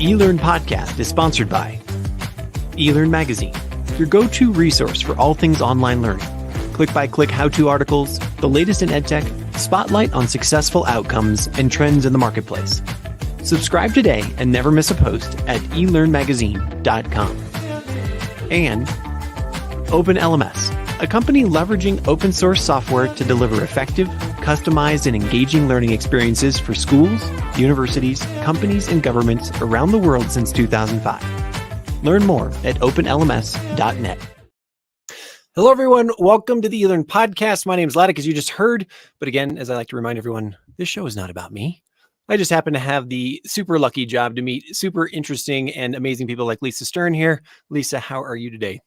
eLearn podcast is sponsored by eLearn Magazine, your go-to resource for all things online learning. Click-by-click how-to articles, the latest in edtech, spotlight on successful outcomes and trends in the marketplace. Subscribe today and never miss a post at elearnmagazine.com. And Open LMS, a company leveraging open source software to deliver effective, customized, and engaging learning experiences for schools, universities, companies, and governments around the world since 2005. Learn more at openlms.net. Hello, everyone. Welcome to the eLearn podcast. My name is Ladek, as you just heard. But again, as I like to remind everyone, this show is not about me. I just happen to have the super lucky job to meet super interesting and amazing people like Lisa Stern here. Lisa, how are you today?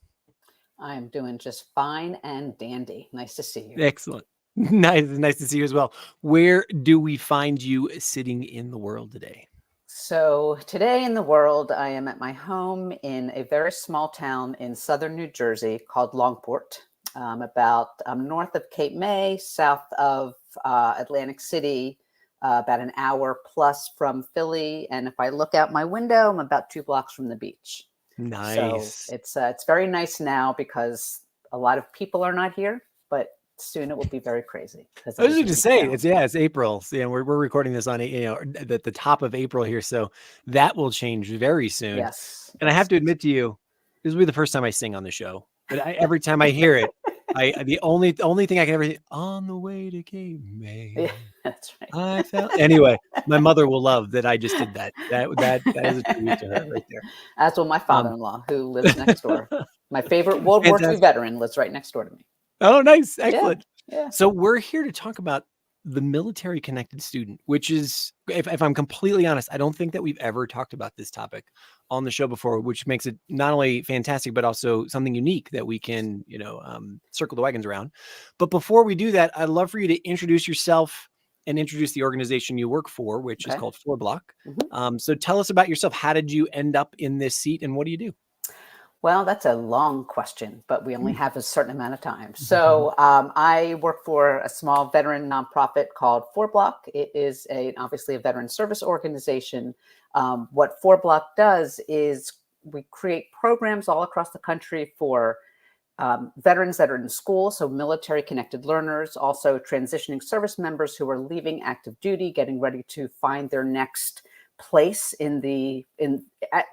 I'm doing just fine and dandy. Nice to see you. Excellent. Nice to see you as well. Where do we find you sitting in the world today? So today in the world, I am at my home in a very small town in southern New Jersey called Longport, about north of Cape May, south of Atlantic City, about an hour plus from Philly. And if I look out my window, I'm about 2 blocks from the beach. Nice. So it's very nice now because a lot of people are not here, but soon it will be very crazy. I was just to say, it's April. So, yeah, we're recording this on at the top of April here, so that will change very soon. Yes. And I have to admit to you, this will be the first time I sing on the show. But every time I hear it, the only thing I can ever think, on the way to Cape May. Yeah, that's right. Anyway, my mother will love that I just did that. That is a tribute to her right there. That's what my father-in-law, who lives next door. My favorite World War II veteran lives right next door to me. Oh, nice. Excellent. Yeah. So we're here to talk about the military connected student, which is, if I'm completely honest, I don't think that we've ever talked about this topic on the show before, which makes it not only fantastic, but also something unique that we can, circle the wagons around. But before we do that, I'd love for you to introduce yourself and introduce the organization you work for, which is called 4Block. Mm-hmm. So tell us about yourself. How did you end up in this seat and what do you do? Well, that's a long question, but we only have a certain amount of time. So I work for a small veteran nonprofit called 4Block. It is obviously a veteran service organization. What 4Block does is we create programs all across the country for veterans that are in school, so military connected learners, also transitioning service members who are leaving active duty, getting ready to find their next place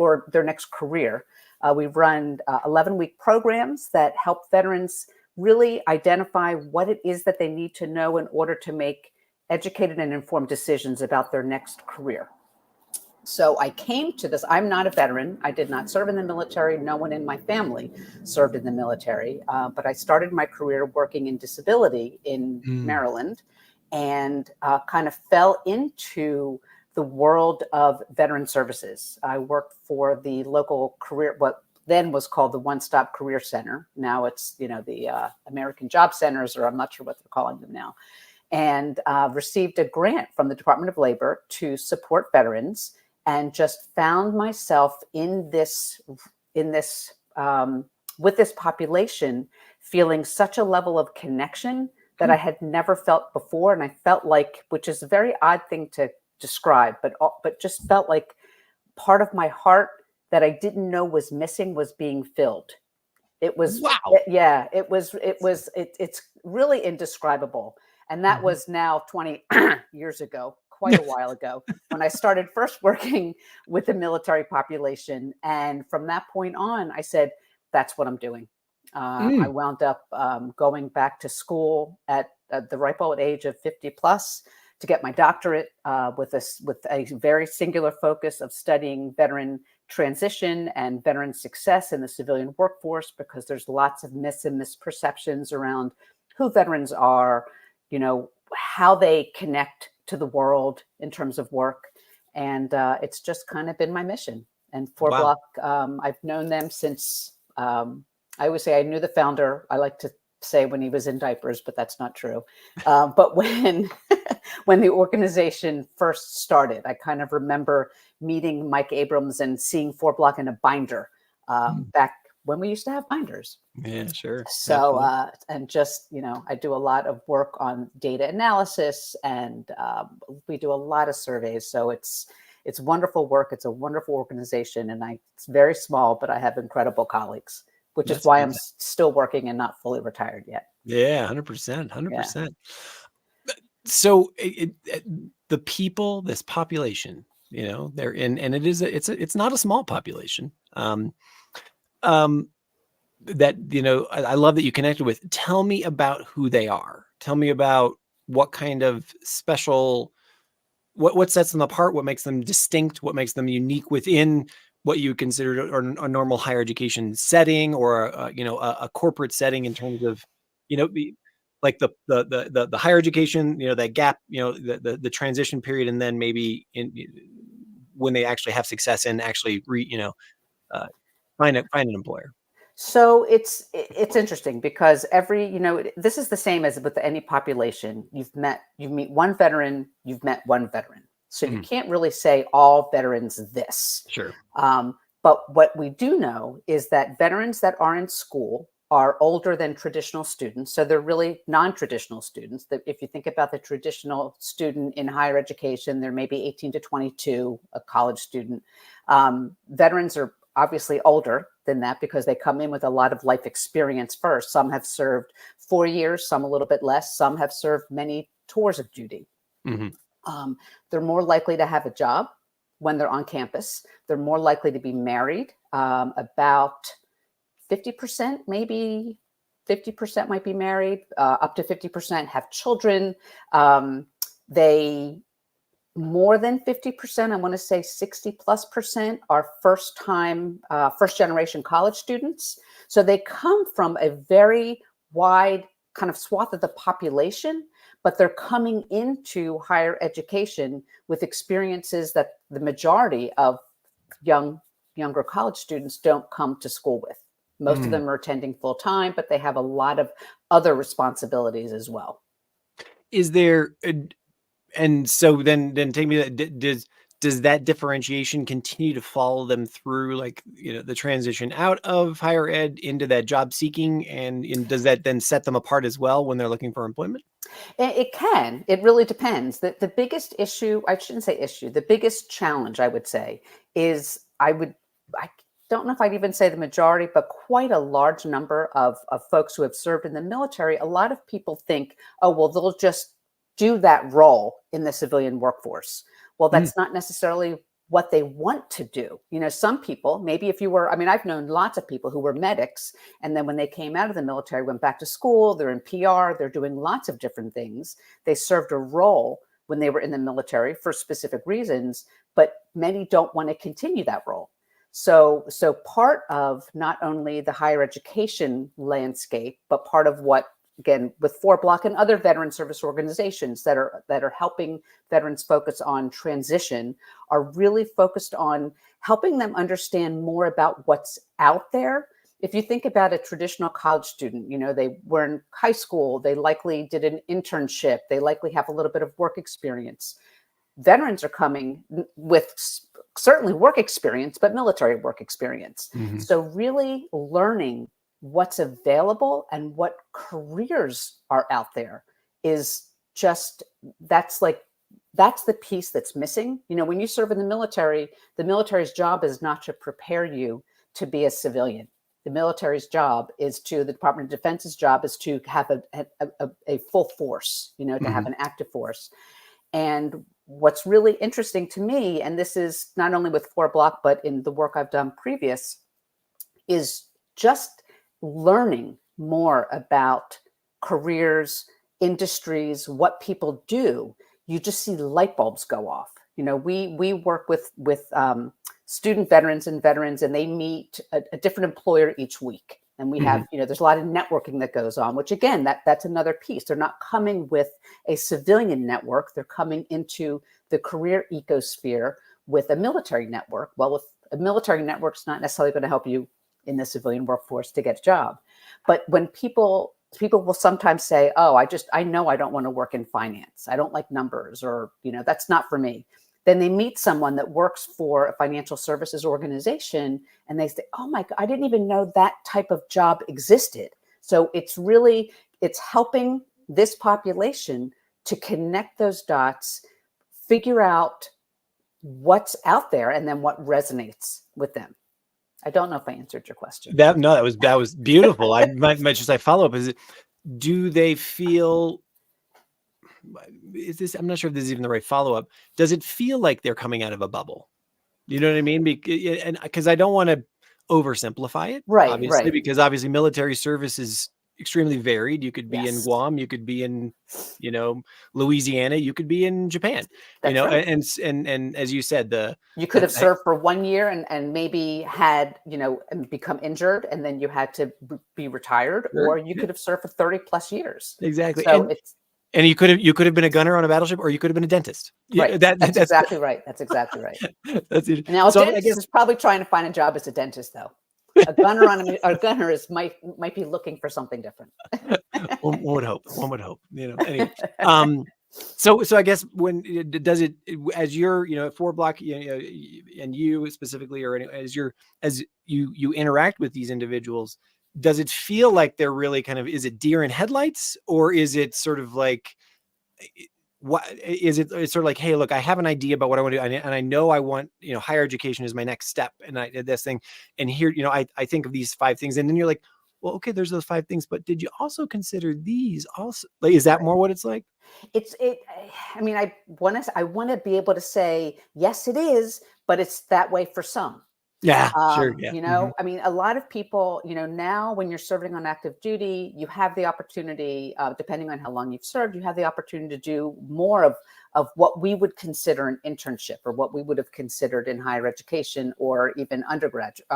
or their next career. We run 11-week programs that help veterans really identify what it is that they need to know in order to make educated and informed decisions about their next career. So I came to this. I'm not a veteran. I did not serve in the military. No one in my family served in the military. But I started my career working in disability in Maryland and kind of fell into the world of veteran services. I worked for the local what then was called the One Stop Career Center. Now it's, the American Job Centers, or I'm not sure what they're calling them now, and received a grant from the Department of Labor to support veterans, and just found myself in this with this population, feeling such a level of connection that I had never felt before. And I felt like, which is a very odd thing to describe, but just felt like part of my heart that I didn't know was missing was being filled. It was, wow. It's really indescribable. And that was now 20 years ago, quite a while ago, when I started first working with the military population. And from that point on, I said, that's what I'm doing. I wound up going back to school at the ripe old age of 50 plus to get my doctorate with a very singular focus of studying veteran transition and veteran success in the civilian workforce, because there's lots of myths and misperceptions around who veterans are, how they connect to the world in terms of work. And it's just kind of been my mission. And 4Block, I've known them since, I always say I knew the founder. I like to say when he was in diapers, but that's not true. But when the organization first started, I kind of remember meeting Mike Abrams and seeing 4Block in a binder back when we used to have binders. Yeah, sure. So, and just, I do a lot of work on data analysis, and we do a lot of surveys. So it's it's wonderful work. It's a wonderful organization, and it's very small, but I have incredible colleagues, which is That's why I'm fantastic. still working and not fully retired yet. Yeah, 100%, Yeah. 100%. So the people, this population, they're in, and it's not a small population. Um, that, I love that you connected with. Tell me about who they are. Tell me about what kind of special, what sets them apart, what makes them distinct, what makes them unique within what you consider a normal higher education setting, or a corporate setting, in terms of, like the higher education, that gap, the transition period, and then maybe when they actually have success and actually uh, find an employer. So it's interesting because this is the same as with any population. You meet one veteran, you've met one veteran. So you Mhm. can't really say all veterans this. Sure. But what we do know is that veterans that are in school are older than traditional students. So they're really non-traditional students. That if you think about the traditional student in higher education, they're maybe 18 to 22, a college student. Veterans are obviously older than that because they come in with a lot of life experience first. Some have served 4 years, some a little bit less, some have served many tours of duty. Mhm. Um, they're more likely to have a job when they're on campus. They're more likely to be married. About 50%, maybe 50% might be married. Up to 50% have children. They More than 50%, I want to say 60+% are first generation college students. So they come from a very wide kind of swath of the population, but they're coming into higher education with experiences that the majority of younger college students don't come to school with. Most of Mm. them are attending full time, but they have a lot of other responsibilities as well. Is there And so then take me that, does that differentiation continue to follow them through, like, the transition out of higher ed into that job seeking, and does that then set them apart as well when they're looking for employment? It can. It really depends. The biggest issue, I shouldn't say issue, the biggest challenge I would say is I don't know if I'd even say the majority, but quite a large number of folks who have served in the military. A lot of people think, oh, well, they'll just do that role in the civilian workforce. Well, Mm. that's not necessarily what they want to do. Some people, maybe if you were, I mean, I've known lots of people who were medics, and then when they came out of the military, went back to school, they're in PR, they're doing lots of different things. They served a role when they were in the military for specific reasons, but many don't want to continue that role. So part of not only the higher education landscape, but part of what, again, with 4 Block and other veteran service organizations that are helping veterans focus on transition, are really focused on helping them understand more about what's out there. If you think about a traditional college student, they were in high school, they likely did an internship, they likely have a little bit of work experience. Veterans are coming with certainly work experience, but military work experience. Mhm. So really learning what's available and what careers are out there is just, that's like, that's the piece that's missing. When you serve in the military's job is not to prepare you to be a civilian. The Department of Defense's job is to have a full force, to have Mhm. an active force. And what's really interesting to me, and this is not only with 4 Block, but in the work I've done previous, is just learning more about careers, industries, what people do. You just see light bulbs go off. We work with student veterans, and they meet a different employer each week. And we have, Mhm. there's a lot of networking that goes on, which again, that's another piece. They're not coming with a civilian network. They're coming into the career ecosphere with a military network. Well, with a military network, it's not necessarily going to help you in the civilian workforce to get a job. But when people will sometimes say, oh, I know I don't want to work in finance. I don't like numbers, or, that's not for me. Then they meet someone that works for a financial services organization, and they say, oh my God, I didn't even know that type of job existed. So it's helping this population to connect those dots, figure out what's out there and then what resonates with them. I don't know if I answered your question. No, that was beautiful. I might just like follow up. Do they feel, I'm not sure if this is even the right follow up. Does it feel like they're coming out of a bubble? You know what I mean? Because I don't want to oversimplify it, Right, obviously, right. because obviously military service is extremely varied. You could be in Yes, Guam, you could be in, Louisiana, you could be in Japan, that's right. and as you said, You could have served for 1 year and maybe had, and become injured, and then you had to be retired, or you could have served for 30 plus years. exactly. So it's And you could have been a gunner on a battleship, or you could have been a dentist. right. That's That's exactly right. That's exactly right. that's it. Now, a So I dentist guess is probably trying to find a job as a dentist, though. A gunner might be looking for something different. one would hope. One would hope. Anyway. So I guess when does it, as you're at 4 Block, and you specifically, or as you interact with these individuals, does it feel like they're really kind of, is it deer in headlights, or is it sort of like, what is it? It's sort of like, hey, look, I have an idea about what I want to do, and I know I want, higher education is my next step, and I did this thing, and here, I think of these 5 things, and then you're like, well, okay, there's those 5 things, but did you also consider these also? Like, is that Right. more what it's like? I mean, I want to be able to say, yes, it is, but it's that way for some. Yeah, sure, yeah. I mean, a lot of people, now when you're serving on active duty, you have the opportunity, depending on how long you've served, you have the opportunity to do more of what we would consider an internship, or what we would have considered in higher education, or even undergraduate,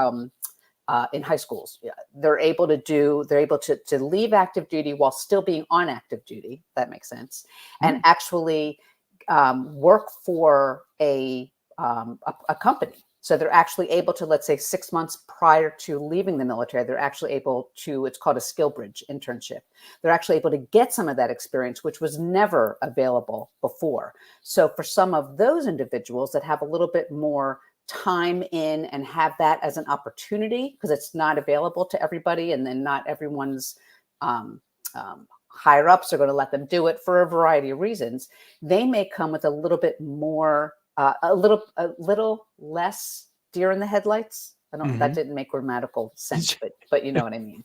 in high schools. Yeah, they're able to leave active duty while still being on active duty. That makes sense. And actually work for a company. So they're actually able to, let's say 6 months prior to leaving the military, they're actually able to, it's called a skill bridge internship. They're actually able to get some of that experience, which was never available before. So for some of those individuals that have a little bit more time in and have that as an opportunity, because it's not available to everybody, and then not everyone's higher ups are going to let them do it for a variety of reasons, they may come with a little bit more, a little less deer in the headlights. I don't, that didn't make grammatical sense, but you know what I mean?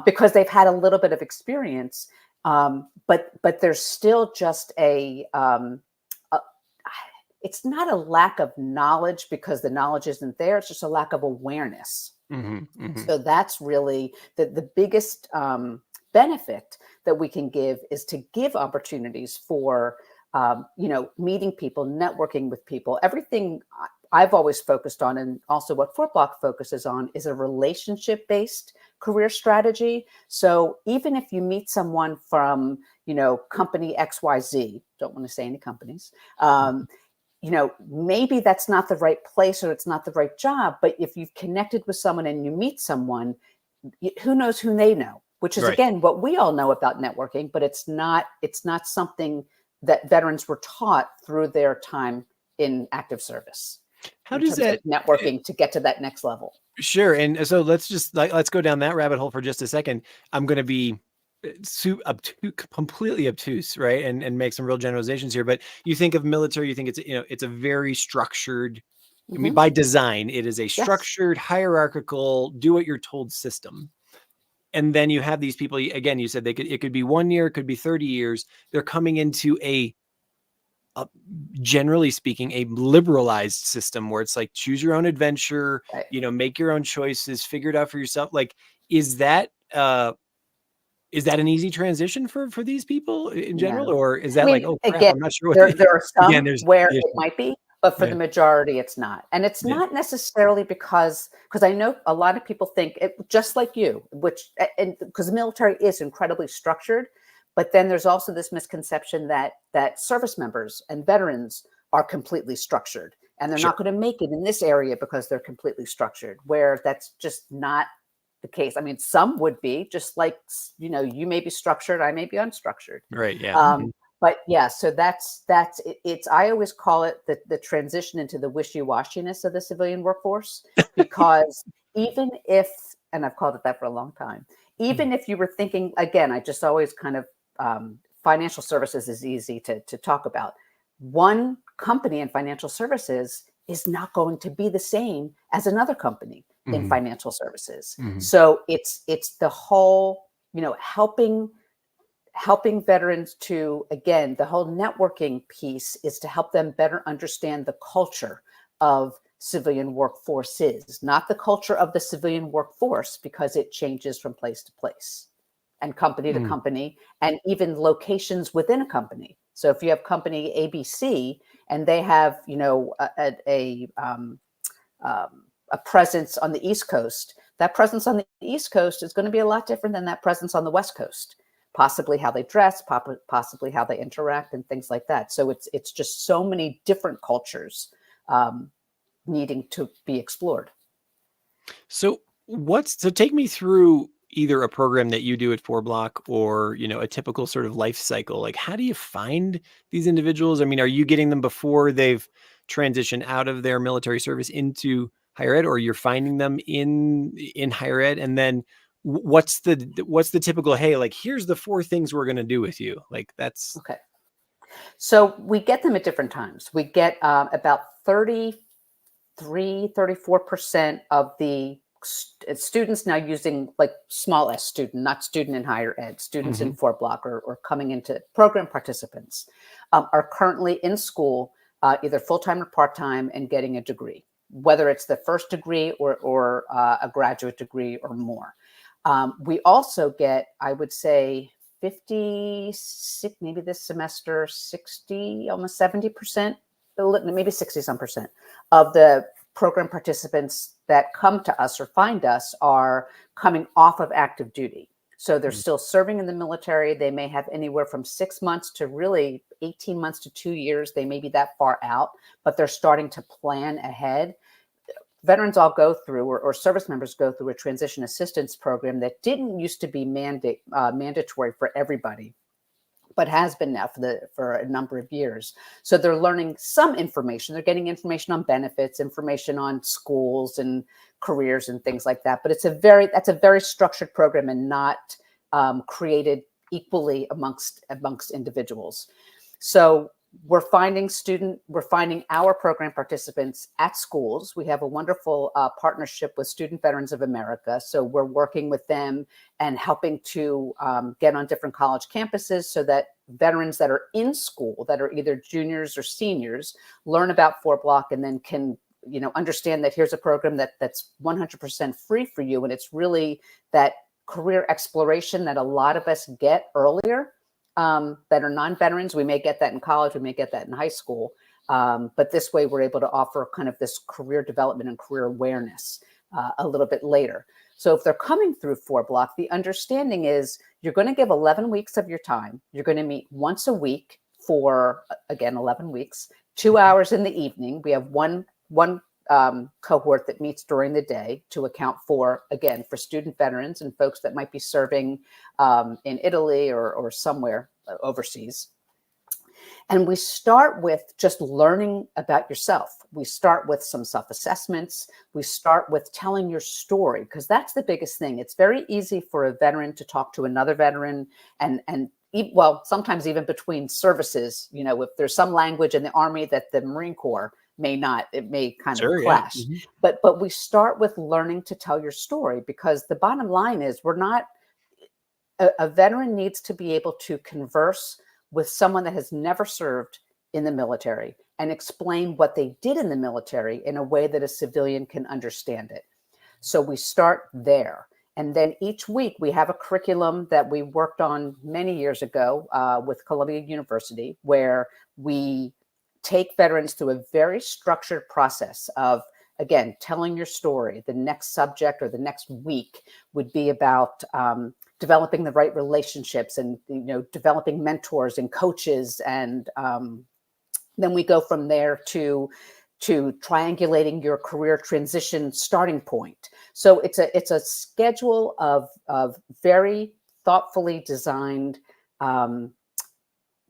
Because they've had a little bit of experience, but there's still just it's not a lack of knowledge, because the knowledge isn't there. It's just a lack of awareness. So that's really the biggest benefit that we can give, is to give opportunities for, meeting people, networking with people. Everything I've always focused on, and also what 4 Block focuses on, is a relationship-based career strategy. So even if you meet someone from, company XYZ, don't want to say any companies, maybe that's not the right place, or it's not the right job. But if you've connected with someone and you meet someone, who knows who they know, which is, again, what we all know about networking, but it's not something that veterans were taught through their time in active service. How does that networking to get to that next level? Sure. And so let's go down that rabbit hole for just a second. I'm going to be completely obtuse, right? And make some real generalizations here. But you think of military, you think it's a very structured, I mean, by design, it is a structured, hierarchical, do what you're told system. And then you have these people, again, you said it could be 1 year, it could be 30 years. They're coming into generally speaking, a liberalized system where it's like, choose your own adventure, make your own choices, figure it out for yourself. Like, is that an easy transition for these people in general? No. Or is that, I mean, like, oh crap, again, I'm not sure what there are some there's where the it issue. might be, but for the majority, it's not. And it's not necessarily because I know a lot of people think it, just like you, and because the military is incredibly structured, but then there's also this misconception that service members and veterans are completely structured, and they're not going to make it in this area because they're completely structured, where that's just not the case. I mean, some would be, just like, you may be structured, I may be unstructured. Right. Yeah. But yeah, so that's it's, I always call it the transition into the wishy-washiness of the civilian workforce, because even if, and I've called it that for a long time, even if you were thinking, again, I just always kind of, financial services is easy to talk about. One company in financial services is not going to be the same as another company in Mhm. financial services. Mhm. So it's the whole, helping veterans to, again, the whole networking piece is to help them better understand the culture of civilian workforces, not the culture of the civilian workforce, because it changes from place to place and company to Mm. company, and even locations within a company. So if you have company ABC and they have, a presence on the East Coast, that presence on the East Coast is going to be a lot different than that presence on the West Coast. Possibly how they dress, possibly how they interact, and things like that. So it's just so many different cultures needing to be explored. So take me through either a program that you do at Four Block or, a typical sort of life cycle. Like, how do you find these individuals? I mean, are you getting them before they've transitioned out of their military service into higher ed, or you're finding them in higher ed? And then what's the typical, hey, like, here's the 4 things we're going to do with you. Like, that's Okay. So we get them at different times. We get about 34% of the students now using, like, small s student, not student in higher ed, students in Mhm. Four Block or coming into program participants, are currently in school, either full-time or part-time, and getting a degree, whether it's the first degree or a graduate degree or more. We also get, I would say, 56, maybe this semester, 60, almost 70%, maybe 60 some percent of the program participants that come to us or find us are coming off of active duty. So they're Mm. still serving in the military. They may have anywhere from 6 months to really 18 months to 2 years. They may be that far out, but they're starting to plan ahead. Veterans all go through, or service members go through, a transition assistance program that didn't used to be mandatory for everybody, but has been now for a number of years. So they're learning some information. They're getting information on benefits, information on schools and careers and things like that. But that's a very structured program, and not created equally amongst individuals. So we're finding our program participants at schools. We have a wonderful partnership with Student Veterans of America. So we're working with them and helping to get on different college campuses, so that veterans that are in school, that are either juniors or seniors, learn about Four Block, and then can, understand that here's a program that's 100% free for you. And it's really that career exploration that a lot of us get earlier, that are non-veterans. We may get that in college, we may get that in high school. But this way we're able to offer kind of this career development and career awareness a little bit later. So if they're coming through Four Block, the understanding is you're going to give 11 weeks of your time. You're going to meet once a week for, again, 11 weeks, 2 hours in the evening. We have one cohort that meets during the day to account for, again, for student veterans and folks that might be serving in Italy or somewhere overseas. And we start with just learning about yourself. We start with some self-assessments. We start with telling your story, because that's the biggest thing. It's very easy for a veteran to talk to another veteran, and well, sometimes even between services. If there's some language in the Army that the Marine Corps may not, it may kind of Sure, yeah. clash. Mhm. But we start with learning to tell your story, because the bottom line is a veteran needs to be able to converse with someone that has never served in the military and explain what they did in the military in a way that a civilian can understand it. So we start there. And then each week we have a curriculum that we worked on many years ago with Columbia University, where we take veterans through a very structured process of, again, telling your story. The next subject or the next week would be about developing the right relationships, and developing mentors and coaches, and then we go from there to triangulating your career transition starting point. So it's a schedule of very thoughtfully designed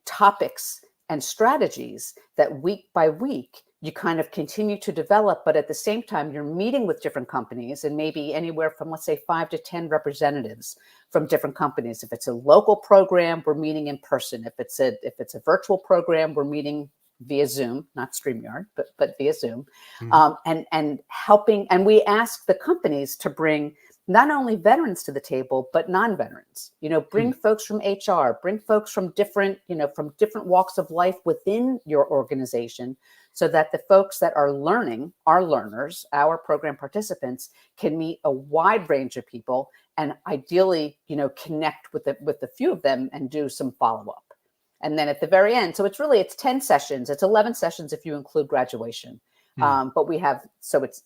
topics and strategies that week by week you kind of continue to develop. But at the same time, you're meeting with different companies, and maybe anywhere from, let's say, 5 to 10 representatives from different companies. If it's a local program, we're meeting in person. If it's a virtual program, we're meeting via Zoom, not StreamYard, but via Zoom, Mhm. and helping. And we ask the companies to bring not only veterans to the table, but non-veterans. Bring Mm. folks from HR, bring folks from from different walks of life within your organization, so that the folks that are learning, our learners, our program participants, can meet a wide range of people and ideally, connect with the few of them and do some follow-up. And then at the very end, so it's 10 sessions, it's 11 sessions if you include graduation. Mm. But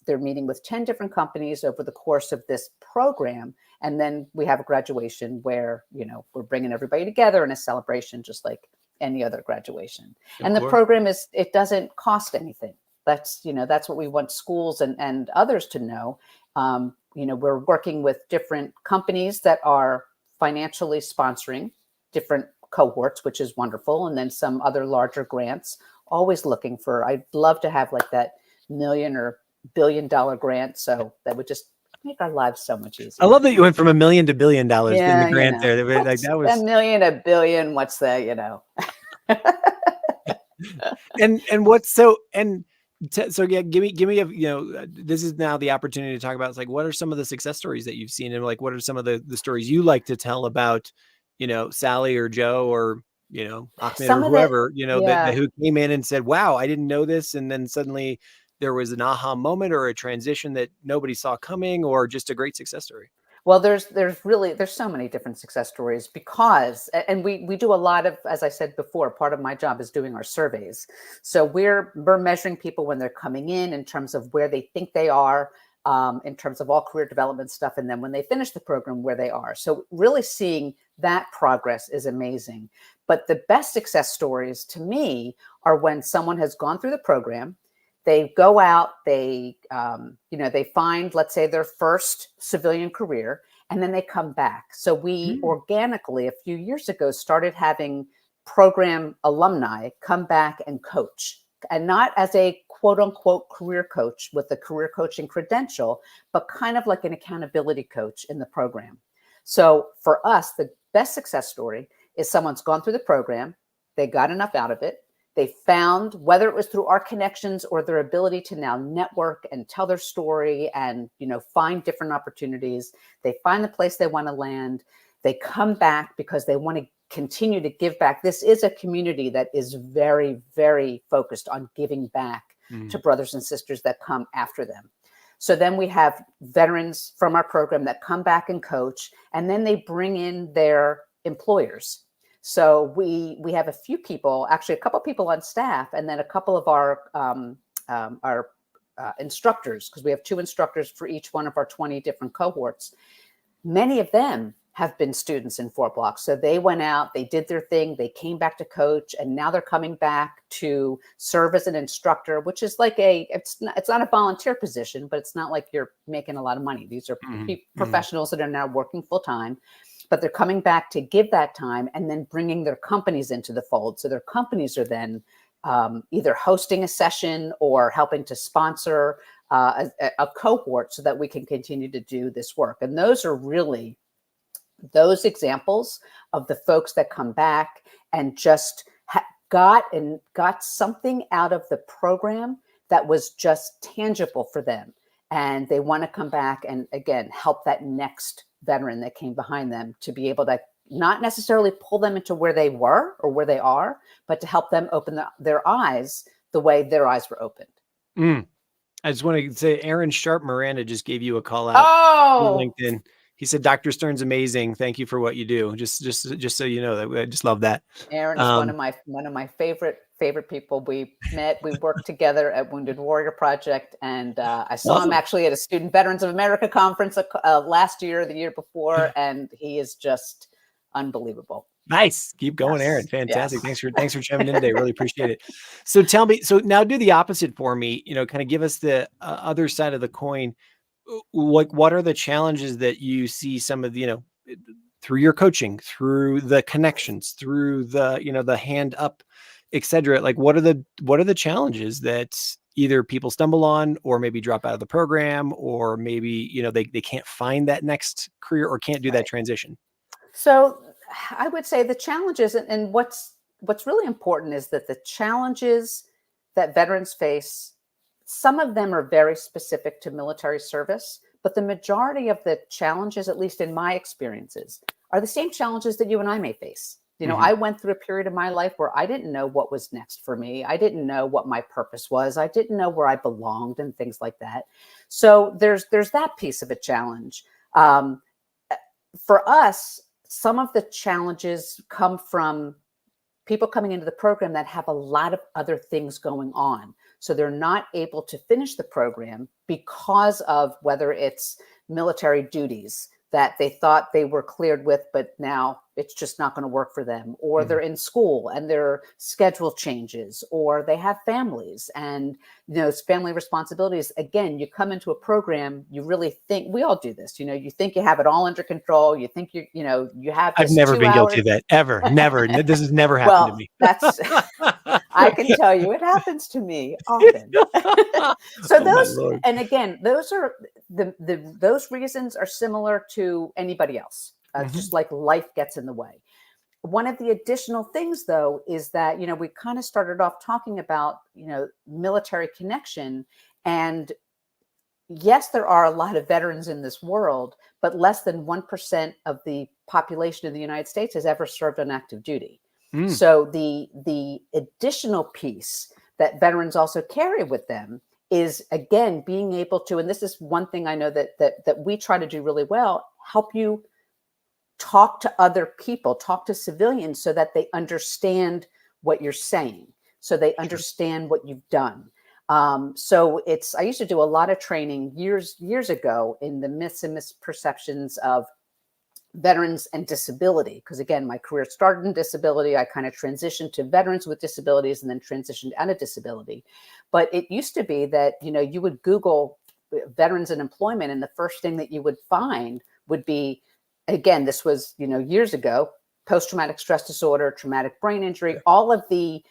they're meeting with 10 different companies over the course of this program. And then we have a graduation where, we're bringing everybody together in a celebration, just like any other graduation. Of And the course. program it doesn't cost anything. That's what we want schools and others to know. We're working with different companies that are financially sponsoring different cohorts, which is wonderful. And then some other larger grants, always looking for, I'd love to have like that $1 or $1 billion grant. So that would just make our lives so much I easier. love that you went from $1 million to $1 billion in the Yeah, grant there. Like what's that a was, million, a billion? What's the. and what's so, and so yeah, give me a, this is now the opportunity to talk about, it's like, what are some of the success stories that you've seen? And like, what are some of the stories you like to tell about, Sally or Joe or, Ahmed or Some of the, whoever, that yeah. who came in and said, wow, I didn't know this. And then suddenly there was an aha moment or a transition that nobody saw coming, or just a great success story. Well, there's so many different success stories because, and we do a lot of, as I said before, part of my job is doing our surveys. So we're measuring people when they're coming in terms of where they think they are, in terms of all career development stuff, and then when they finish the program, where they are. So really seeing that progress is amazing. But the best success stories to me are when someone has gone through the program, they go out, they find, let's say, their first civilian career, and then they come back. So we Mm. organically, a few years ago, started having program alumni come back and coach, and not as a quote unquote career coach with a career coaching credential, but kind of like an accountability coach in the program. So for us, the best success story is someone's gone through the program, they got enough out of it, they found, whether it was through our connections or their ability to now network and tell their story and, find different opportunities, they find the place they want to land. They come back because they want to continue to give back. This is a community that is very, very focused on giving back to Mm. brothers and sisters that come after them. So then we have veterans from our program that come back and coach, and then they bring in their employers. So we have a few people, actually a couple of people on staff, and then a couple of our instructors, because we have 2 instructors for each one of our 20 different cohorts. Many of them have been students in 4 blocks. So they went out, they did their thing, they came back to coach, and now they're coming back to serve as an instructor, which is like it's not a volunteer position, but it's not like you're making a lot of money. These are Mm. Mm. professionals that are now working full time, but they're coming back to give that time and then bringing their companies into the fold. So their companies are then either hosting a session or helping to sponsor a cohort so that we can continue to do this work. And those are really those examples of the folks that come back and just got something out of the program that was just tangible for them. And they want to come back and, again, help that next veteran that came behind them to be able to not necessarily pull them into where they were or where they are, but to help them open their eyes the way their eyes were opened. Mm. I just want to say, Aaron Sharp Miranda just gave you a call out through Oh, LinkedIn. He said, "Dr. Stern's amazing. Thank you for what you do." Just so you know, that I just love that. Aaron is Um, one of my favorite people. We worked together at Wounded Warrior Project, and I saw him awesome. actually at a Student Veterans of America conference last year, the year before, and he is just unbelievable. Nice. Keep going, Aaron. Yes, Fantastic. yes. Thanks for chiming in today. Really appreciate it. So tell me, so now do the opposite for me, kind of give us the other side of the coin. What are the challenges that you see some of the, through your coaching, through the connections, through the, the hand up, et cetera? Like, what are the challenges that either people stumble on or maybe drop out of the program, or maybe, they can't find that next career or can't do that Right. transition? So I would say the challenges and what's what's really important is that the challenges that veterans face, some of them are very specific to military service, but the majority of the challenges, at least in my experiences, are the same challenges that you and I may face. You know, Mhm. I went through a period of my life where I didn't know what was next for me. I didn't know what my purpose was. I didn't know where I belonged and things like that. So there's that piece of a challenge. Um, for us, some of the challenges come from people coming into the program that have a lot of other things going on. So they're not able to finish the program because of whether it's military duties that they thought they were cleared with, but now it's just not going to work for them, or Mhm. they're in school and their schedule changes, or they have families and those family responsibilities. Again, you come into a program, you really think, we all do this, you think you have it all under control. You think you have I've this never been 2 hour. guilty of that, ever, never. This has never happened to Well, me. that's I can tell you it happens to me often. So Oh my those, lord. and again, those are those reasons are similar to anybody else. It's Mhm. just like life gets in the way. One of the additional things, though, is that we kind of started off talking about military connection, and yes, there are a lot of veterans in this world, but less than 1% of the population in the United States has ever served on active duty. Mm. So the additional piece that veterans also carry with them is, again, being able to, and this is one thing I know that we try to do really well, help you talk to other people, talk to civilians so that they understand what you're saying, so they Sure. understand what you've done. So I used to do a lot of training years ago in the myths and misperceptions of veterans and disability. Because again, my career started in disability. I kind of transitioned to veterans with disabilities and then transitioned out of disability. But it used to be that, you would Google veterans and employment, and the first thing that you would find would be, again, this was, years ago, post-traumatic stress disorder, traumatic brain injury, Yeah. all of the,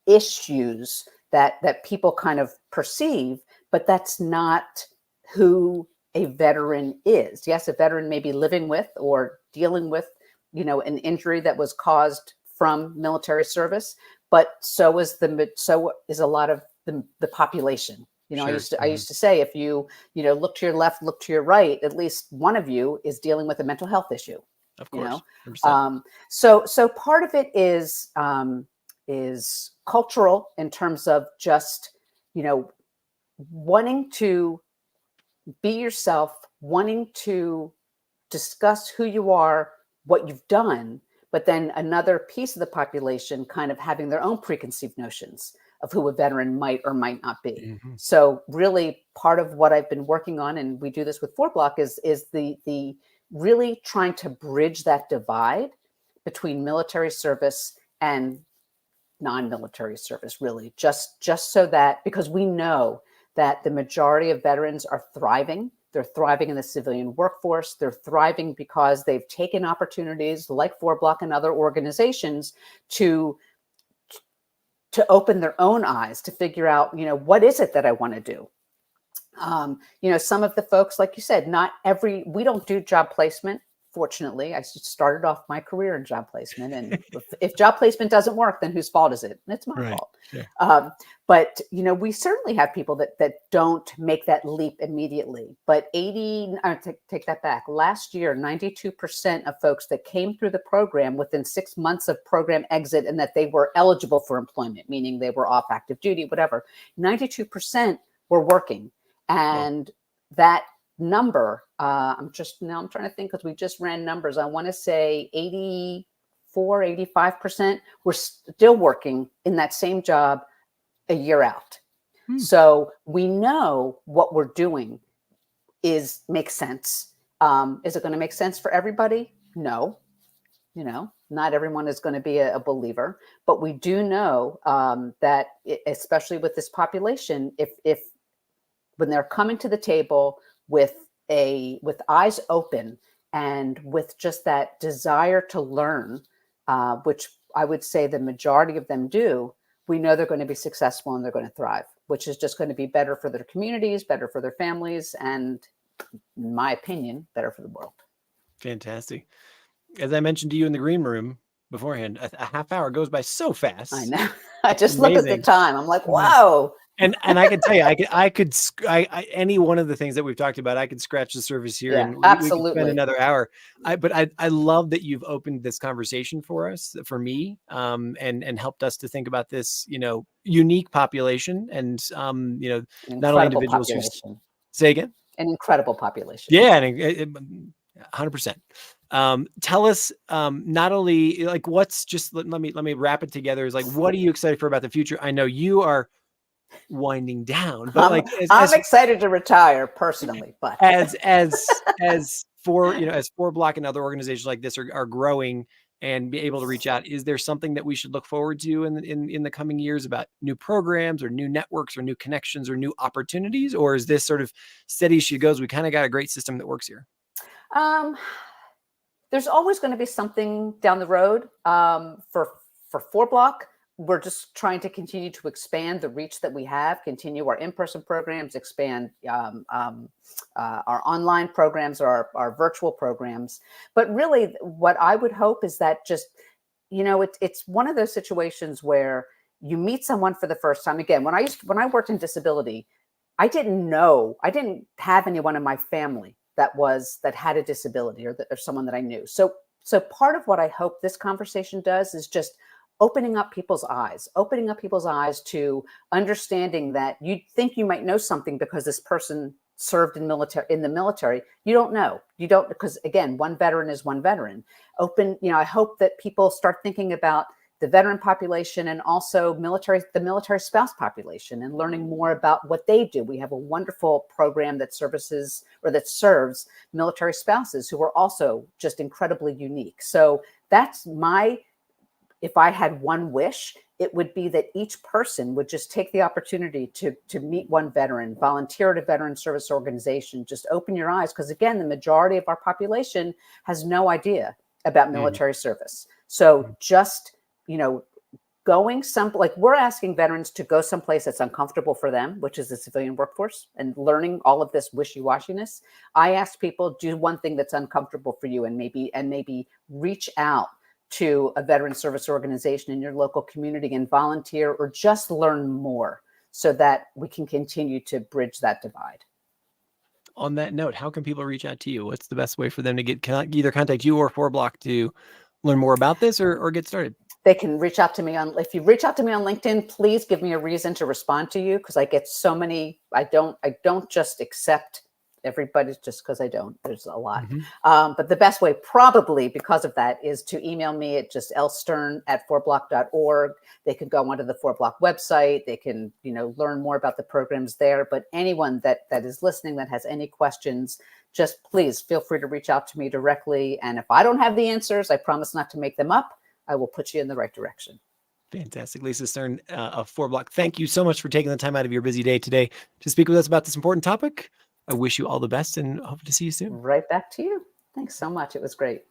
issues that people kind of perceive, but that's not who a veteran is. Yes, a veteran may be living with or dealing with, an injury that was caused from military service, but so is a lot of the population. I Sure. used to I Mhm. used to say, if you look to your left, look to your right, at least one of you is dealing with a mental health issue. Of You course. know, 100%. so part of it is cultural in terms of just wanting to be yourself, wanting to discuss who you are, what you've done, but then another piece of the population kind of having their own preconceived notions of who a veteran might or might not be. Mhm. So really part of what I've been working on, and we do this with 4Block, is the really trying to bridge that divide between military service and non-military service, really, just so that, because we know that the majority of veterans are thriving. They're thriving in the civilian workforce. They're thriving because they've taken opportunities like 4Block and other organizations to open their own eyes, to figure out, what is it that I want to do. Some of the folks, like you said, we don't do job placement. Fortunately, I started off my career in job placement, and if job placement doesn't work, then whose fault is it? It's my Right. fault. Yeah. But we certainly have people that don't make that leap immediately. But take that back. Last year, 92% of folks that came through the program within 6 months of program exit, and that they were eligible for employment, meaning they were off active duty, whatever, 92% were working. Well, And that number, I'm trying to think, because we just ran numbers. I want to say 85% were still working in that same job a year out. hmm. So we know what we're doing makes sense. Is it going to make sense for everybody? No. Not everyone is going to be a believer, but we do know that, especially with this population, if when they're coming to the table with eyes open and with just that desire to learn, which I would say the majority of them do, we know they're going to be successful and they're going to thrive, which is just going to be better for their communities, better for their families, and, in my opinion, better for the world. Fantastic. As I mentioned to you in the green room, beforehand. A half hour goes by so fast. I know. I just It's look at the amazing. time. I'm like, Yeah. whoa. And I can tell you, any one of the things that we've talked about, I could scratch the surface here, Yeah, and we could spend absolutely. another hour. But I love that you've opened this conversation for us, for me, and helped us to think about this, unique population, and An not only incredible individuals who population. say again. An incredible population. Yeah, and 100%. Tell us, not only like what's just let me wrap it together. Is like, what are you excited for about the future? I know you are winding down, but like I'm excited to retire personally, but as as 4Block and other organizations like this are growing and be able to reach out, is there something that we should look forward to in the coming years about new programs or new networks or new connections or new opportunities? Or is this sort of steady as she goes? We kind of got a great system that works here. um, there's always going to be something down the road. For 4Block, we're just trying to continue to expand the reach that we have, continue our in-person programs, expand our online programs, or our virtual programs. But really, what I would hope is that just, it's one of those situations where you meet someone for the first time. Again, when I worked in disability, I didn't have anyone in my family that had a disability, or someone that I knew. So part of what I hope this conversation does is just opening up people's eyes to understanding that you think you might know something because this person served in the military. You don't know. You don't, because again, one veteran is one veteran. I hope that people start thinking about the veteran population, and also the military spouse population, and learning more about what they do. We have a wonderful program that serves military spouses who are also just incredibly unique. So if I had one wish, it would be that each person would just take the opportunity to meet one veteran, volunteer at a veteran service organization. Just open your eyes, because again, the majority of our population has no idea about military service. So just, we're asking veterans to go someplace that's uncomfortable for them, which is the civilian workforce, and learning all of this wishy-washiness. I ask people, do one thing that's uncomfortable for you, and maybe reach out to a veteran service organization in your local community and volunteer, or just learn more, so that we can continue to bridge that divide. On that note, how can people reach out to you? What's the best way for them to either contact you or 4Block to learn more about this, or get started? They can reach out to me if you reach out to me on LinkedIn, please give me a reason to respond to you, because I get so many. I don't just accept everybody just because I don't. There's a lot. But the best way, probably because of that, is to email me at just lstern@4block.org. They can go onto the 4Block website. They can, learn more about the programs there. But anyone that is listening that has any questions, just please feel free to reach out to me directly. And if I don't have the answers, I promise not to make them up. I will put you in the right direction. Fantastic. Lisa Stern of 4Block, thank you so much for taking the time out of your busy day today to speak with us about this important topic. I wish you all the best and hope to see you soon. Right back to you. Thanks so much. It was great.